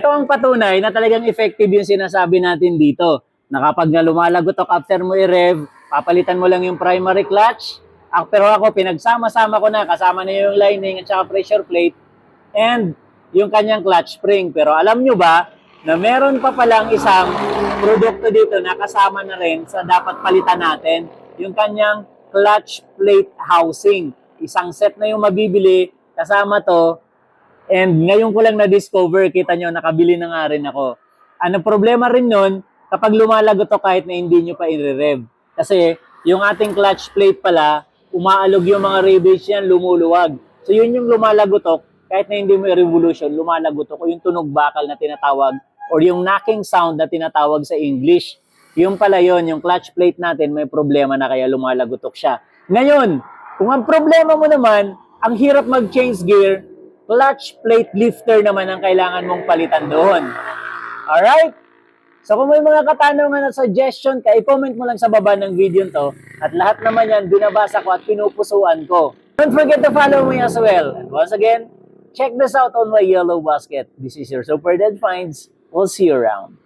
Ito ang patunay na talagang effective yung sinasabi natin dito. Na kapag nga lumalagotok after mo i-rev, papalitan mo lang yung primary clutch. Pero ako, pinagsama-sama ko na, kasama na yung lining at saka pressure plate and yung kanyang clutch spring. Pero alam nyo ba na meron pa palang isang produkto dito na kasama na rin sa dapat palitan natin, yung kanyang clutch plate housing. Isang set na yung mabibili, kasama to. And ngayon ko lang na-discover, kita nyo, nakabili na nga rin ako. Ano problema rin nun, kapag lumalagot to kahit na hindi nyo pa i-rev. Kasi yung ating clutch plate pala, umaalog yung mga rivets yan, lumuluwag. So yun yung lumalagotok, kahit na hindi mo i-revolution, lumalagotok o yung tunog bakal na tinatawag or yung knocking sound na tinatawag sa English. Yung pala yun, yung clutch plate natin may problema na kaya lumalagotok siya. Ngayon, kung ang problema mo naman, ang hirap mag-change gear, clutch plate lifter naman ang kailangan mong palitan doon. Alright? So kung may mga katanungan at suggestion ka, i-comment mo lang sa baba ng video to. At lahat naman yan, binabasa ko at pinupusuan ko. Don't forget to follow me as well. And once again, check this out on my yellow basket. This is your Super Dead Finds. We'll see you around.